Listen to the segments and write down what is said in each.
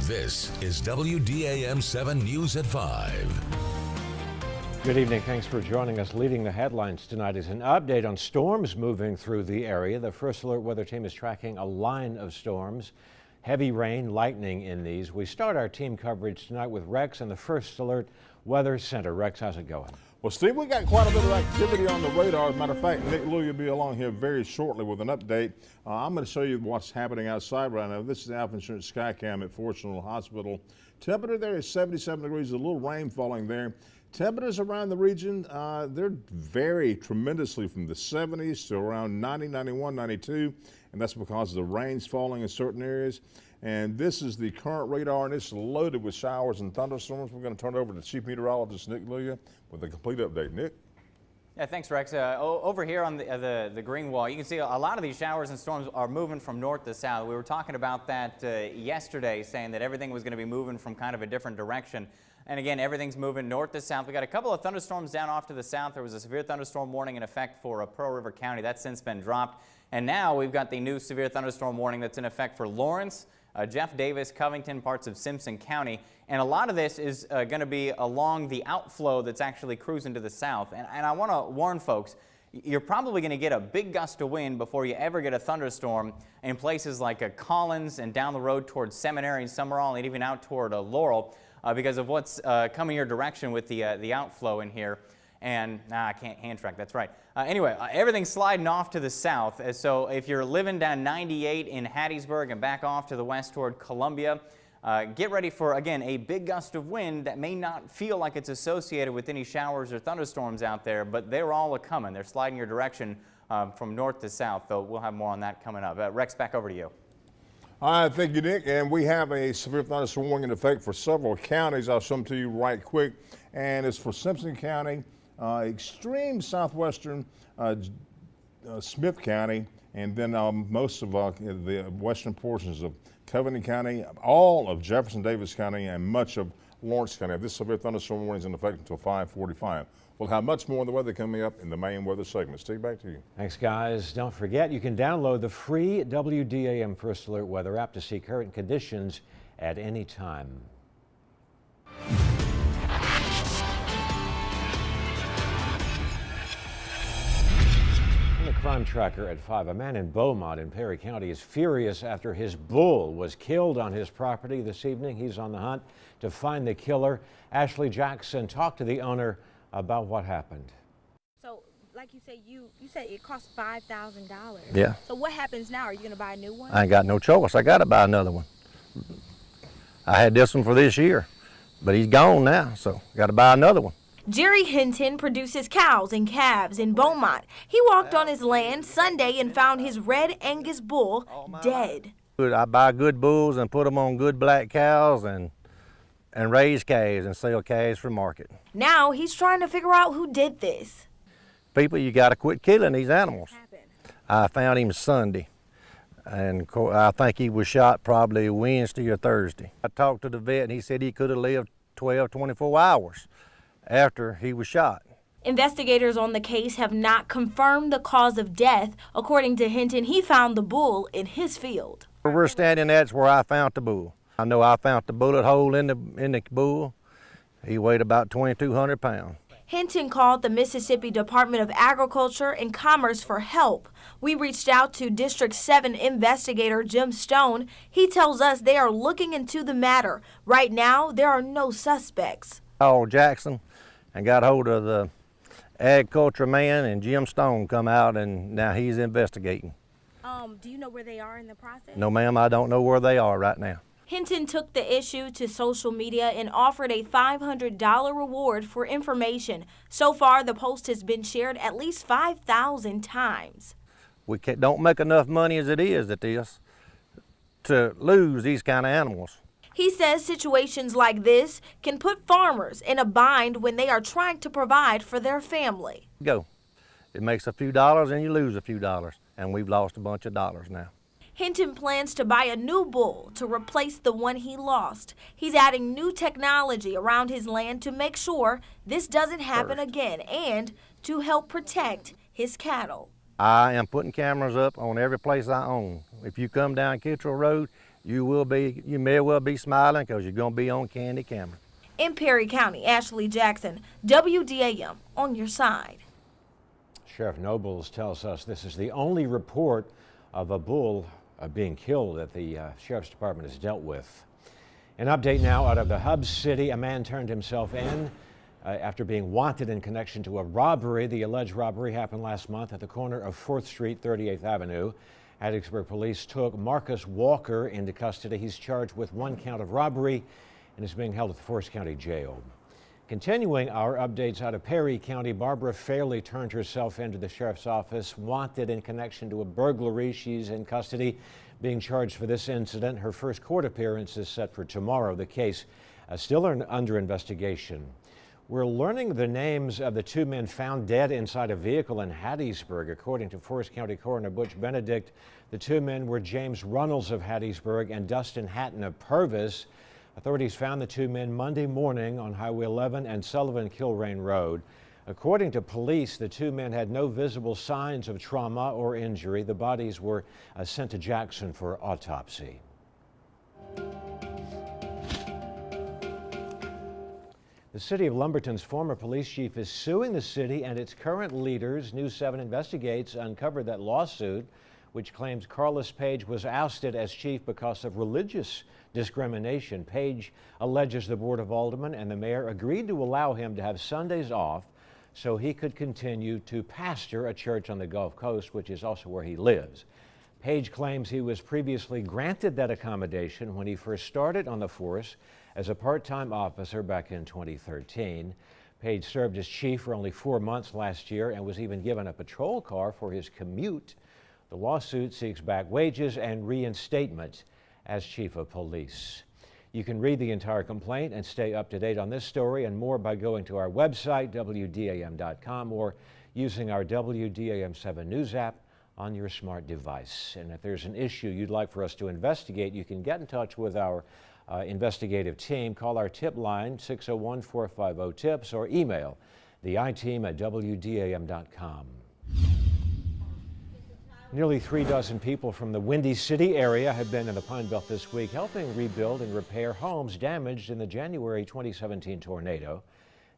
This is WDAM 7 News at 5. Good evening. Thanks for joining us. Leading the headlines tonight is an update on storms moving through the area. The First Alert Weather Team is tracking a line of storms. Heavy rain, lightning in these. We start our team coverage tonight with Rex and the First Alert Weather Center. Rex, how's it going? Well, Steve, we got quite a bit of activity on the radar. As a matter of fact, Nick Louie will be along here very shortly with an update. I'm going to show you what's happening outside right now. This is the Alpha Insurance Skycam at Forest General Hospital. Temperature there is 77 degrees, a little rain falling there. Temperatures around the region, they're vary tremendously from the 70s to around 90, 91, 92, and that's because the rain's falling in certain areas. And this is the current radar, and it's loaded with showers and thunderstorms. We're going to turn it over to Chief Meteorologist Nick Louie with a complete update. Nick? Yeah, thanks, Rex. Over here on the green wall, you can see a lot of these showers and storms are moving from north to south. We were talking about that yesterday, saying that everything was going to be moving from kind of a different direction. And again, everything's moving north to south. We got a couple of thunderstorms down off to the south. There was a severe thunderstorm warning in effect for Pearl River County. That's since been dropped. And now we've got the new severe thunderstorm warning that's in effect for Lawrence, Jeff Davis, Covington, parts of Simpson County. And a lot of this is going to be along the outflow that's actually cruising to the south. And I want to warn folks, you're probably going to get a big gust of wind before you ever get a thunderstorm in places like Collins and down the road towards Seminary and Summerall and even out toward Laurel because of what's coming your direction with the outflow in here. And I can't hand track, that's right. Anyway, everything's sliding off to the south. So if you're living down 98 in Hattiesburg and back off to the west toward Columbia, get ready for, again, a big gust of wind that may not feel like it's associated with any showers or thunderstorms out there, but they're all a-coming. They're sliding your direction from north to south, though we'll have more on that coming up. Rex, back over to you. All right, thank you, Nick. And we have a severe thunderstorm warning in effect for several counties. I'll show them to you right quick. And it's for Simpson County, extreme southwestern Smith County, and then most of the western portions of Covington County, all of Jefferson Davis County, and much of Lawrence County. This severe thunderstorm warning is in effect until 5:45. We'll have much more on the weather coming up in the main weather segment. Steve, back to you. Thanks, guys. Don't forget, you can download the free WDAM First Alert Weather app to see current conditions at any time. Crime Tracker at 5. A man in Beaumont in Perry County is furious after his bull was killed on his property this evening. He's on the hunt to find the killer. Ashley Jackson talked to the owner about what happened. So, like you said, you said it cost $5,000. Yeah. So what happens now? Are you going to buy a new one? I ain't got no choice. I got to buy another one. I had this one for this year, but he's gone now, so got to buy another one. Jerry Hinton produces cows and calves in Beaumont. He walked on his land Sunday and found his red Angus bull dead. I buy good bulls and put them on good black cows and raise calves and sell calves for market. Now he's trying to figure out who did this. People, you got to quit killing these animals. I found him Sunday, and I think he was shot probably Wednesday or Thursday. I talked to the vet and he said he could have lived 12, 24 hours after he was shot. Investigators on the case have not confirmed the cause of death. According to Hinton, he found the bull in his field. Where we're standing at is where I found the bull. I know I found the bullet hole in the bull. He weighed about 2,200 pounds. Hinton called the Mississippi Department of Agriculture and Commerce for help. We reached out to District 7 investigator Jim Stone. He tells us they are looking into the matter. Right now, there are no suspects. Called Jackson and got hold of the agriculture man, and Jim Stone come out, and now he's investigating. Do you know where they are in the process? No, ma'am, I don't know where they are right now. Hinton took the issue to social media and offered a $500 reward for information. So far, the post has been shared at least 5,000 times. We don't make enough money as it is at this to lose these kind of animals. He says situations like this can put farmers in a bind when they are trying to provide for their family. It makes a few dollars and you lose a few dollars, and we've lost a bunch of dollars now. Hinton plans to buy a new bull to replace the one he lost. He's adding new technology around his land to make sure this doesn't happen again and to help protect his cattle. I am putting cameras up on every place I own. If you come down Kittrell Road, You may well be smiling because you're going to be on candy camera. In Perry County, Ashley Jackson, WDAM, on your side. Sheriff Nobles tells us this is the only report of a bull being killed that the Sheriff's Department has dealt with. An update now out of the Hub City. A man turned himself in after being wanted in connection to a robbery. The alleged robbery happened last month at the corner of 4th Street, 38th Avenue. Hattiesburg police took Marcus Walker into custody. He's charged with 1 count of robbery and is being held at the Forest County Jail. Continuing our updates out of Perry County, Barbara Fairley turned herself into the sheriff's office, wanted in connection to a burglary. She's in custody, being charged for this incident. Her first court appearance is set for tomorrow. The case still under investigation. We're learning the names of the 2 men found dead inside a vehicle in Hattiesburg. According to Forest County Coroner Butch Benedict, the 2 men were James Runnels of Hattiesburg and Dustin Hatton of Purvis. Authorities found the 2 men Monday morning on Highway 11 and Sullivan-Kilrain Road. According to police, the 2 men had no visible signs of trauma or injury. The bodies were sent to Jackson for autopsy. The city of Lumberton's former police chief is suing the city and its current leaders. News 7 Investigates uncovered that lawsuit, which claims Carlos Page was ousted as chief because of religious discrimination. Page alleges the Board of Aldermen and the mayor agreed to allow him to have Sundays off so he could continue to pastor a church on the Gulf Coast, which is also where he lives. Page claims he was previously granted that accommodation when he first started on the force as a part-time officer back in 2013. Page served as chief for only 4 months last year and was even given a patrol car for his commute. The lawsuit seeks back wages and reinstatement as chief of police. You can read the entire complaint and stay up to date on this story and more by going to our website, WDAM.com, or using our WDAM 7 News app on your smart device. And if there's an issue you'd like for us to investigate, you can get in touch with our investigative team. Call our tip line, 601-450-TIPS, or email the I-team at WDAM.com. Nearly 3 dozen people from the Windy City area have been in the Pine Belt this week helping rebuild and repair homes damaged in the January 2017 tornado.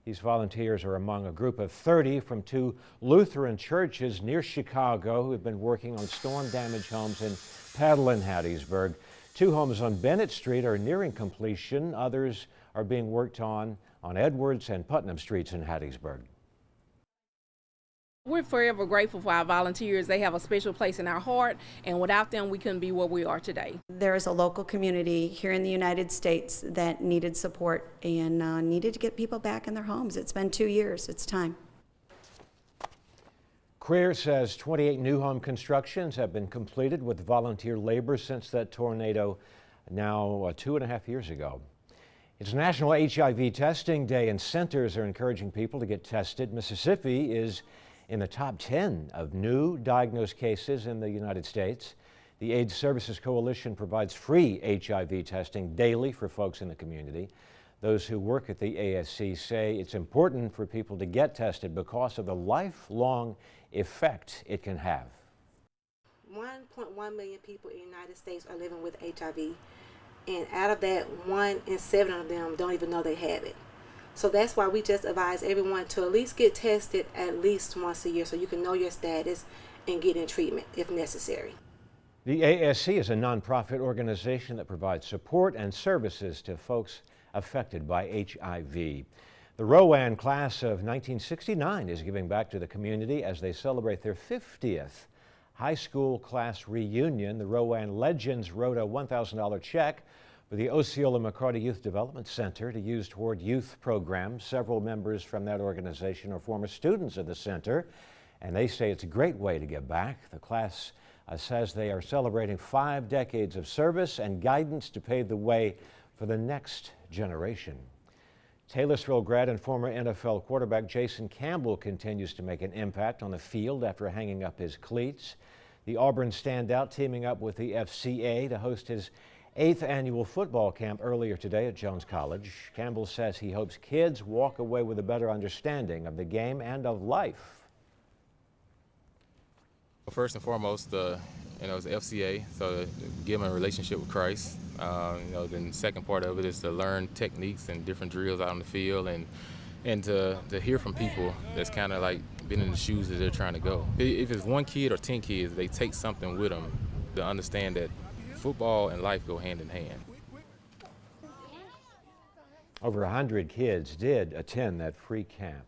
These volunteers are among a group of 30 from 2 Lutheran churches near Chicago who have been working on storm-damaged homes in Paddle and Hattiesburg. 2 homes on Bennett Street are nearing completion. Others are being worked on Edwards and Putnam Streets in Hattiesburg. We're forever grateful for our volunteers. They have a special place in our heart, and without them, we couldn't be where we are today. There is a local community here in the United States that needed support and needed to get people back in their homes. It's been 2 years. It's time. Creer says 28 new home constructions have been completed with volunteer labor since that tornado now 2.5 years ago. It's National HIV Testing Day, and centers are encouraging people to get tested. Mississippi is in the top 10 of new diagnosed cases in the United States. The AIDS Services Coalition provides free HIV testing daily for folks in the community. Those who work at the ASC say it's important for people to get tested because of the lifelong effect it can have. 1.1 million people in the United States are living with HIV, and out of that, 1 in 7 of them don't even know they have it. So that's why we just advise everyone to at least get tested at least once a year so you can know your status and get in treatment if necessary. The ASC is a nonprofit organization that provides support and services to folks affected by HIV. The Rowan class of 1969 is giving back to the community as they celebrate their 50th high school class reunion. The Rowan Legends wrote a $1,000 check for the Osceola McCarty Youth Development Center to use toward youth programs. Several members from that organization are former students of the center, and they say it's a great way to give back. The class says they are celebrating 5 decades of service and guidance to pave the way for the next generation. Taylorsville grad and former NFL quarterback Jason Campbell continues to make an impact on the field after hanging up his cleats. The Auburn standout teaming up with the FCA to host his 8th annual football camp earlier today at Jones College. Campbell says he hopes kids walk away with a better understanding of the game and of life. First and foremost, it's FCA, so to give them a relationship with Christ. Then the second part of it is to learn techniques and different drills out on the field, and to hear from people that's kind of like been in the shoes that they're trying to go. If it's 1 kid or 10 kids, they take something with them to understand that football and life go hand in hand. Over 100 kids did attend that free camp.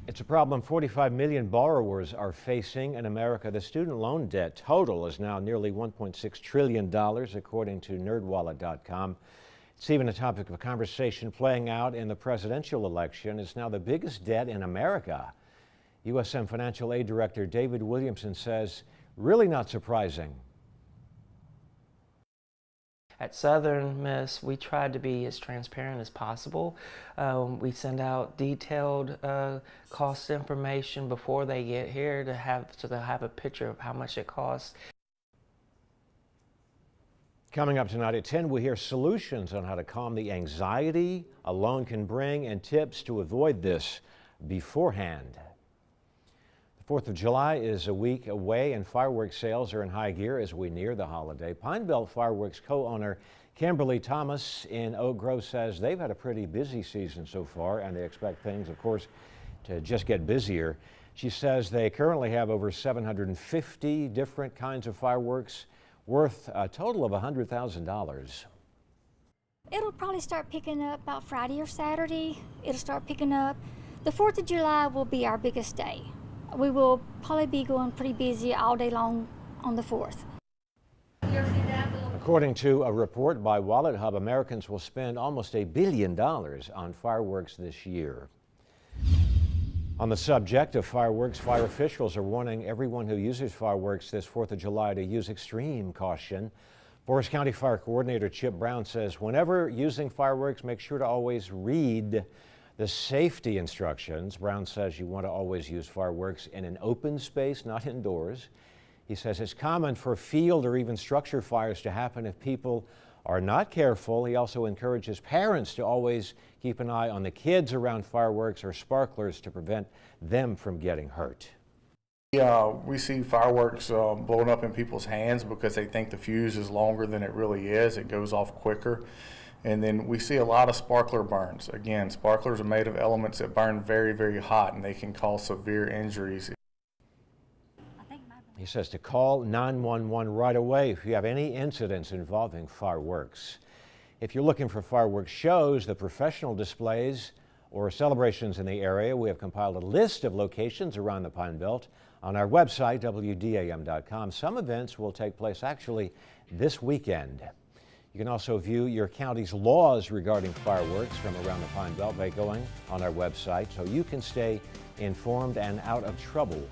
It's a problem 45 million borrowers are facing in America. The student loan debt total is now nearly $1.6 trillion, according to nerdwallet.com. It's even a topic of conversation playing out in the presidential election. It's now the biggest debt in America. USM Financial Aid Director David Williamson says, really not surprising. At Southern Miss, we tried to be as transparent as possible. We send out detailed cost information before they get here so they'll have a picture of how much it costs. Coming up tonight at 10, we hear solutions on how to calm the anxiety a loan can bring and tips to avoid this beforehand. The 4th of July is a week away and fireworks sales are in high gear as we near the holiday. Pine Belt Fireworks co-owner Kimberly Thomas in Oak Grove says they've had a pretty busy season so far and they expect things, of course, to just get busier. She says they currently have over 750 different kinds of fireworks worth a total of $100,000. It'll probably start picking up about Friday or Saturday. It'll start picking up. The 4th of July will be our biggest day. We will probably be going pretty busy all day long on the 4th. According to a report by Wallet Hub, Americans will spend almost $1 billion on fireworks this year. On the subject of fireworks, fire officials are warning everyone who uses fireworks this 4th of July to use extreme caution. Forest County Fire Coordinator Chip Brown says whenever using fireworks, make sure to always read the safety instructions. Brown says you want to always use fireworks in an open space, not indoors. He says it's common for field or even structure fires to happen if people are not careful. He also encourages parents to always keep an eye on the kids around fireworks or sparklers to prevent them from getting hurt. We see fireworks blowing up in people's hands because they think the fuse is longer than it really is. It goes off quicker. And then we see a lot of sparkler burns. Again, sparklers are made of elements that burn very, very hot, and they can cause severe injuries. He says to call 911 right away if you have any incidents involving fireworks. If you're looking for fireworks shows, the professional displays, or celebrations in the area, we have compiled a list of locations around the Pine Belt on our website, WDAM.com. Some events will take place actually this weekend. You can also view your county's laws regarding fireworks from around the Pine Belt by going on our website so you can stay informed and out of trouble